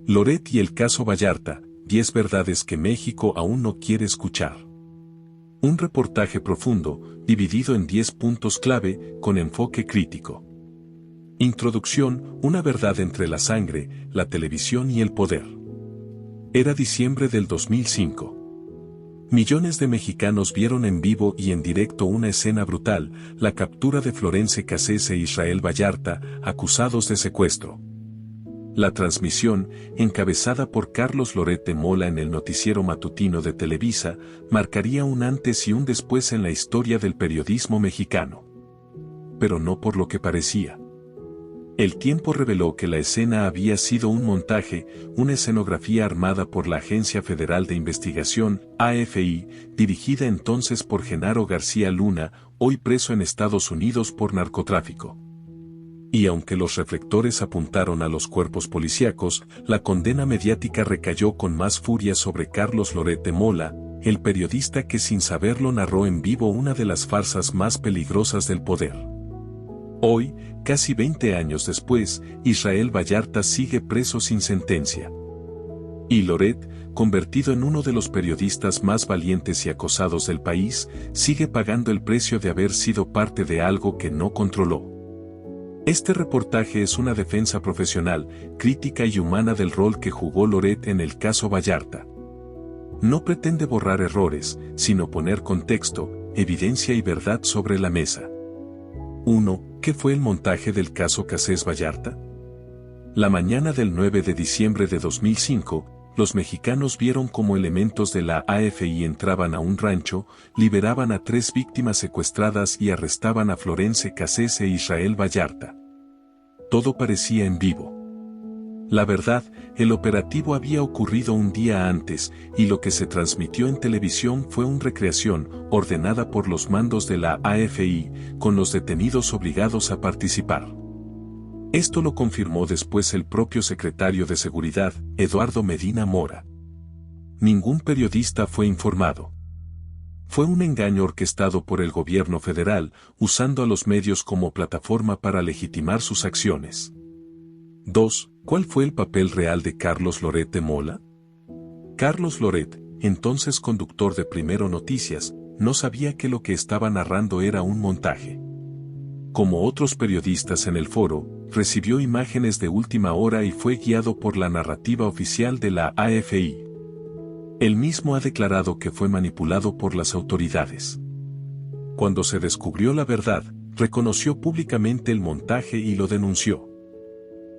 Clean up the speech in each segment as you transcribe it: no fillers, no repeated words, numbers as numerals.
Loret y el caso Vallarta, 10 verdades que México aún no quiere escuchar. Un reportaje profundo, dividido en 10 puntos clave, con enfoque crítico. Introducción, una verdad entre la sangre, la televisión y el poder. Era diciembre del 2005. Millones de mexicanos vieron en vivo y en directo una escena brutal, la captura de Florence Cassés e Israel Vallarta, acusados de secuestro. La transmisión, encabezada por Carlos Loret de Mola en el noticiero matutino de Televisa, marcaría un antes y un después en la historia del periodismo mexicano. Pero no por lo que parecía. El tiempo reveló que la escena había sido un montaje, una escenografía armada por la Agencia Federal de Investigación, AFI, dirigida entonces por Genaro García Luna, hoy preso en Estados Unidos por narcotráfico. Y aunque los reflectores apuntaron a los cuerpos policíacos, la condena mediática recayó con más furia sobre Carlos Loret de Mola, el periodista que sin saberlo narró en vivo una de las farsas más peligrosas del poder. Hoy, casi 20 años después, Israel Vallarta sigue preso sin sentencia. Y Loret, convertido en uno de los periodistas más valientes y acosados del país, sigue pagando el precio de haber sido parte de algo que no controló. Este reportaje es una defensa profesional, crítica y humana del rol que jugó Loret en el caso Vallarta. No pretende borrar errores, sino poner contexto, evidencia y verdad sobre la mesa. 1. ¿Qué fue el montaje del caso Cassés Vallarta? La mañana del 9 de diciembre de 2005, los mexicanos vieron cómo elementos de la AFI entraban a un rancho, liberaban a 3 víctimas secuestradas y arrestaban a Florence Cassés e Israel Vallarta. Todo parecía en vivo. La verdad, el operativo había ocurrido un día antes, y lo que se transmitió en televisión fue una recreación, ordenada por los mandos de la AFI, con los detenidos obligados a participar. Esto lo confirmó después el propio secretario de Seguridad, Eduardo Medina Mora. Ningún periodista fue informado. Fue un engaño orquestado por el gobierno federal, usando a los medios como plataforma para legitimar sus acciones. 2. ¿Cuál fue el papel real de Carlos Loret de Mola? Carlos Loret, entonces conductor de Primero Noticias, no sabía que lo que estaba narrando era un montaje. Como otros periodistas en el foro, recibió imágenes de última hora y fue guiado por la narrativa oficial de la AFI. Él mismo ha declarado que fue manipulado por las autoridades. Cuando se descubrió la verdad, reconoció públicamente el montaje y lo denunció.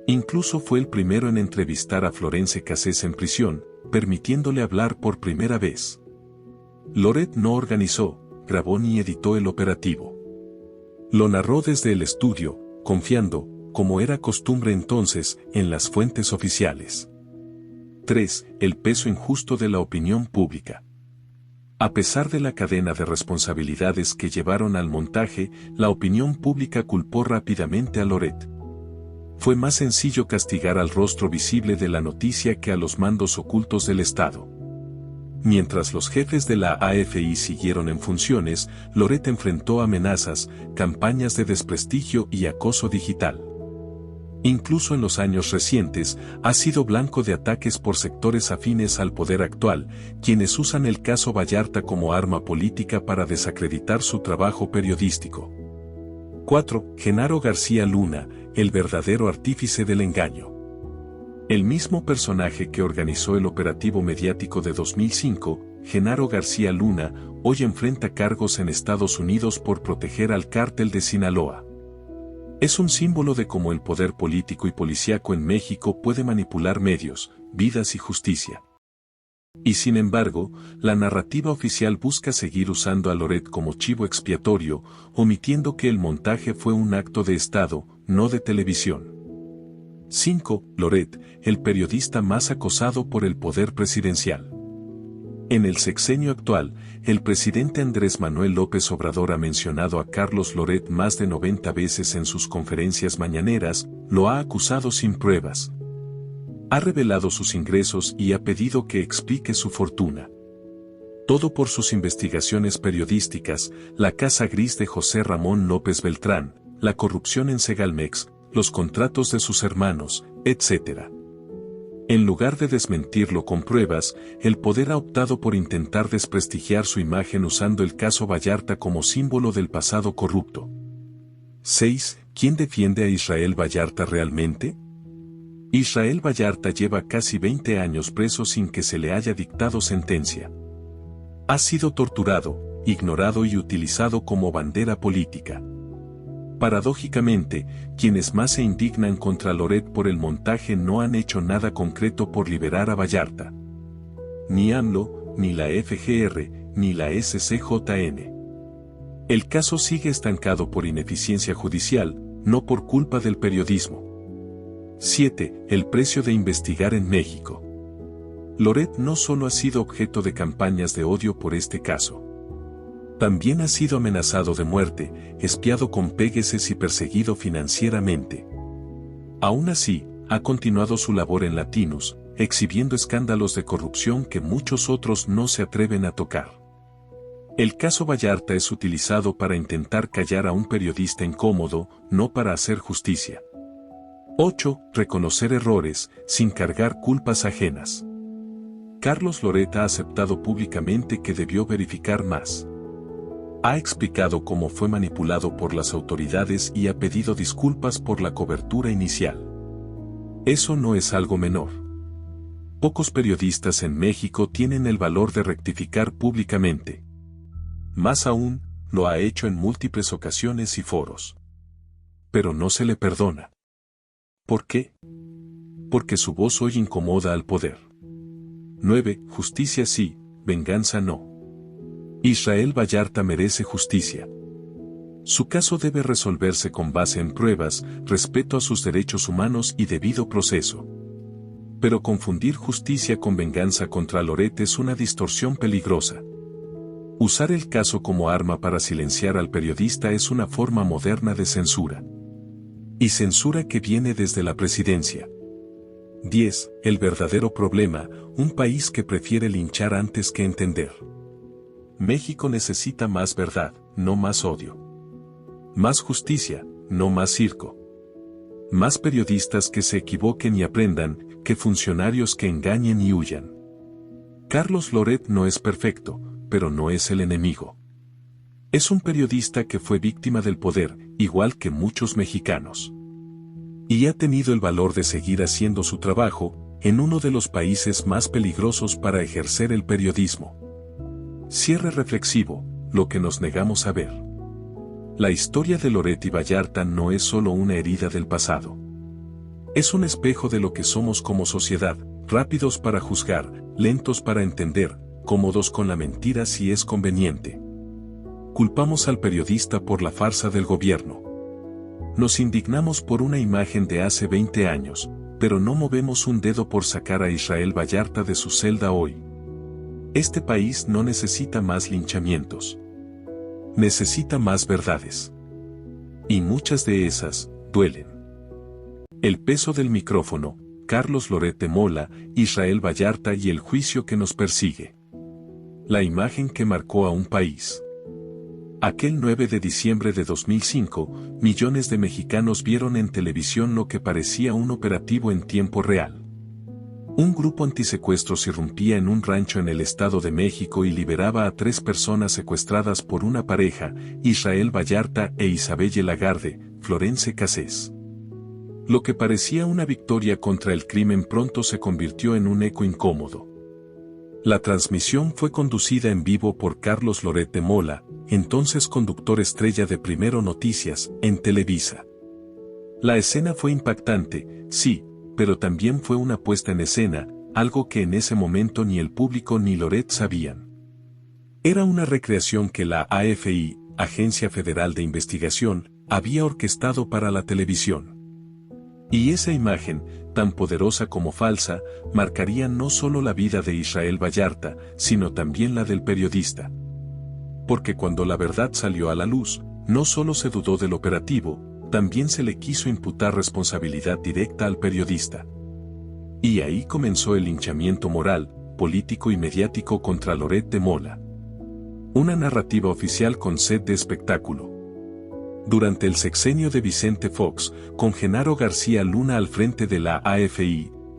Incluso fue el primero en entrevistar a Florence Cassés en prisión, permitiéndole hablar por primera vez. Loret no organizó, grabó ni editó el operativo. Lo narró desde el estudio, confiando, como era costumbre entonces, en las fuentes oficiales. 3. El peso injusto de la opinión pública. A pesar de la cadena de responsabilidades que llevaron al montaje, la opinión pública culpó rápidamente a Loret. Fue más sencillo castigar al rostro visible de la noticia que a los mandos ocultos del Estado. Mientras los jefes de la AFI siguieron en funciones, Loret enfrentó amenazas, campañas de desprestigio y acoso digital. Incluso en los años recientes, ha sido blanco de ataques por sectores afines al poder actual, quienes usan el caso Vallarta como arma política para desacreditar su trabajo periodístico. 4. Genaro García Luna, el verdadero artífice del engaño. El mismo personaje que organizó el operativo mediático de 2005, Genaro García Luna, hoy enfrenta cargos en Estados Unidos por proteger al cártel de Sinaloa. Es un símbolo de cómo el poder político y policíaco en México puede manipular medios, vidas y justicia. Y sin embargo, la narrativa oficial busca seguir usando a Loret como chivo expiatorio, omitiendo que el montaje fue un acto de Estado, no de televisión. 5. Loret, el periodista más acosado por el poder presidencial. En el sexenio actual, el presidente Andrés Manuel López Obrador ha mencionado a Carlos Loret más de 90 veces en sus conferencias mañaneras, lo ha acusado sin pruebas. Ha revelado sus ingresos y ha pedido que explique su fortuna. Todo por sus investigaciones periodísticas, la Casa Gris de José Ramón López Beltrán, la corrupción en Segalmex, los contratos de sus hermanos, etc. En lugar de desmentirlo con pruebas, el poder ha optado por intentar desprestigiar su imagen usando el caso Vallarta como símbolo del pasado corrupto. 6. ¿Quién defiende a Israel Vallarta realmente? Israel Vallarta lleva casi 20 años preso sin que se le haya dictado sentencia. Ha sido torturado, ignorado y utilizado como bandera política. Paradójicamente, quienes más se indignan contra Loret por el montaje no han hecho nada concreto por liberar a Vallarta. Ni AMLO, ni la FGR, ni la SCJN. El caso sigue estancado por ineficiencia judicial, no por culpa del periodismo. 7. El precio de investigar en México. Loret no solo ha sido objeto de campañas de odio por este caso. También ha sido amenazado de muerte, espiado con pégueses y perseguido financieramente. Aún así, ha continuado su labor en Latinus, exhibiendo escándalos de corrupción que muchos otros no se atreven a tocar. El caso Vallarta es utilizado para intentar callar a un periodista incómodo, no para hacer justicia. 8. Reconocer errores, sin cargar culpas ajenas. Carlos Loret ha aceptado públicamente que debió verificar más. Ha explicado cómo fue manipulado por las autoridades y ha pedido disculpas por la cobertura inicial. Eso no es algo menor. Pocos periodistas en México tienen el valor de rectificar públicamente. Más aún, lo ha hecho en múltiples ocasiones y foros. Pero no se le perdona. ¿Por qué? Porque su voz hoy incomoda al poder. 9. Justicia sí, venganza no. Israel Vallarta merece justicia. Su caso debe resolverse con base en pruebas, respeto a sus derechos humanos y debido proceso. Pero confundir justicia con venganza contra Loret es una distorsión peligrosa. Usar el caso como arma para silenciar al periodista es una forma moderna de censura. Y censura que viene desde la presidencia. 10. El verdadero problema, un país que prefiere linchar antes que entender. México necesita más verdad, no más odio. Más justicia, no más circo. Más periodistas que se equivoquen y aprendan, que funcionarios que engañen y huyan. Carlos Loret no es perfecto, pero no es el enemigo. Es un periodista que fue víctima del poder, igual que muchos mexicanos. Y ha tenido el valor de seguir haciendo su trabajo, en uno de los países más peligrosos para ejercer el periodismo. Cierre reflexivo, lo que nos negamos a ver. La historia de Loret y Vallarta no es solo una herida del pasado. Es un espejo de lo que somos como sociedad, rápidos para juzgar, lentos para entender, cómodos con la mentira si es conveniente. Culpamos al periodista por la farsa del gobierno. Nos indignamos por una imagen de hace 20 años, pero no movemos un dedo por sacar a Israel Vallarta de su celda hoy. Este país no necesita más linchamientos. Necesita más verdades. Y muchas de esas, duelen. El peso del micrófono, Carlos Loret de Mola, Israel Vallarta y el juicio que nos persigue. La imagen que marcó a un país. Aquel 9 de diciembre de 2005, millones de mexicanos vieron en televisión lo que parecía un operativo en tiempo real. Un grupo antisecuestros irrumpía en un rancho en el Estado de México y liberaba a 3 personas secuestradas por una pareja, Israel Vallarta e Isabelle Lagarde, Florence Cassés. Lo que parecía una victoria contra el crimen pronto se convirtió en un eco incómodo. La transmisión fue conducida en vivo por Carlos Loret de Mola, entonces conductor estrella de Primero Noticias, en Televisa. La escena fue impactante, sí, pero también fue una puesta en escena, algo que en ese momento ni el público ni Loret sabían. Era una recreación que la AFI, Agencia Federal de Investigación, había orquestado para la televisión. Y esa imagen, tan poderosa como falsa, marcaría no solo la vida de Israel Vallarta, sino también la del periodista. Porque cuando la verdad salió a la luz, no solo se dudó del operativo, también se le quiso imputar responsabilidad directa al periodista. Y ahí comenzó el linchamiento moral, político y mediático contra Loret de Mola. Una narrativa oficial con sed de espectáculo. Durante el sexenio de Vicente Fox, con Genaro García Luna al frente de la AFI,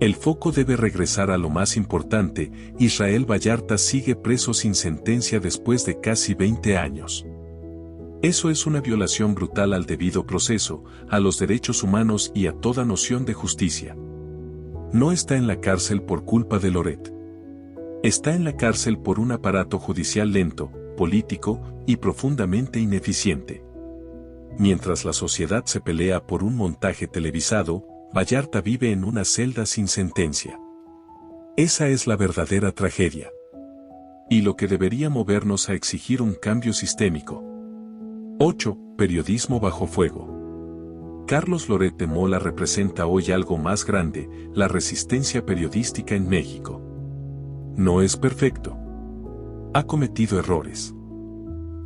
El foco debe regresar a lo más importante: Israel Vallarta sigue preso sin sentencia después de casi 20 años. Eso es una violación brutal al debido proceso, a los derechos humanos y a toda noción de justicia. No está en la cárcel por culpa de Loret. Está en la cárcel por un aparato judicial lento, político y profundamente ineficiente. Mientras la sociedad se pelea por un montaje televisado, Vallarta vive en una celda sin sentencia. Esa es la verdadera tragedia. Y lo que debería movernos a exigir un cambio sistémico. 8. Periodismo bajo fuego. Carlos Loret de Mola representa hoy algo más grande: la resistencia periodística en México. No es perfecto. Ha cometido errores.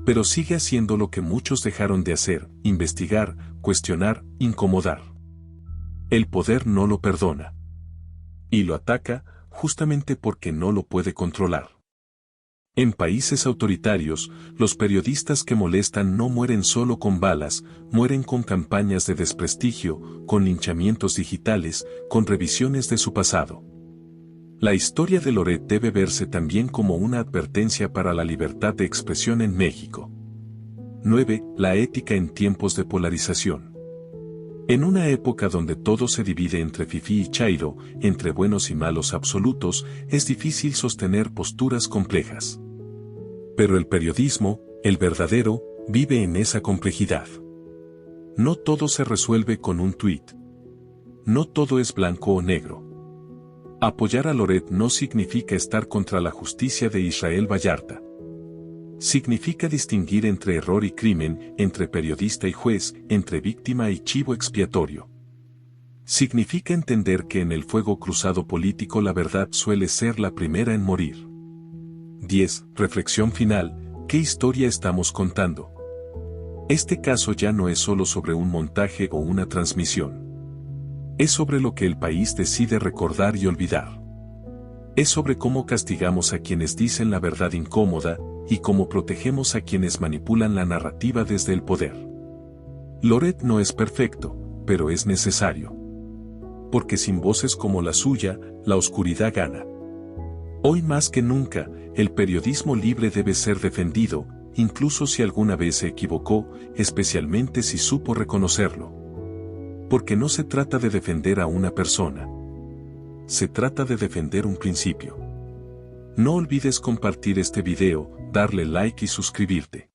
Pero sigue haciendo lo que muchos dejaron de hacer: investigar, cuestionar, incomodar. El poder no lo perdona. Y lo ataca, justamente porque no lo puede controlar. En países autoritarios, los periodistas que molestan no mueren solo con balas, mueren con campañas de desprestigio, con linchamientos digitales, con revisiones de su pasado. La historia de Loret debe verse también como una advertencia para la libertad de expresión en México. 9. La ética en tiempos de polarización. En una época donde todo se divide entre fifí y chairo, entre buenos y malos absolutos, es difícil sostener posturas complejas. Pero el periodismo, el verdadero, vive en esa complejidad. No todo se resuelve con un tuit. No todo es blanco o negro. Apoyar a Loret no significa estar contra la justicia de Israel Vallarta. Significa distinguir entre error y crimen, entre periodista y juez, entre víctima y chivo expiatorio. Significa entender que en el fuego cruzado político la verdad suele ser la primera en morir. 10. Reflexión final: ¿qué historia estamos contando? Este caso ya no es solo sobre un montaje o una transmisión. Es sobre lo que el país decide recordar y olvidar. Es sobre cómo castigamos a quienes dicen la verdad incómoda, y cómo protegemos a quienes manipulan la narrativa desde el poder. Loret no es perfecto, pero es necesario. Porque sin voces como la suya, la oscuridad gana. Hoy más que nunca, el periodismo libre debe ser defendido, incluso si alguna vez se equivocó, especialmente si supo reconocerlo. Porque no se trata de defender a una persona. Se trata de defender un principio. No olvides compartir este video, darle like y suscribirte.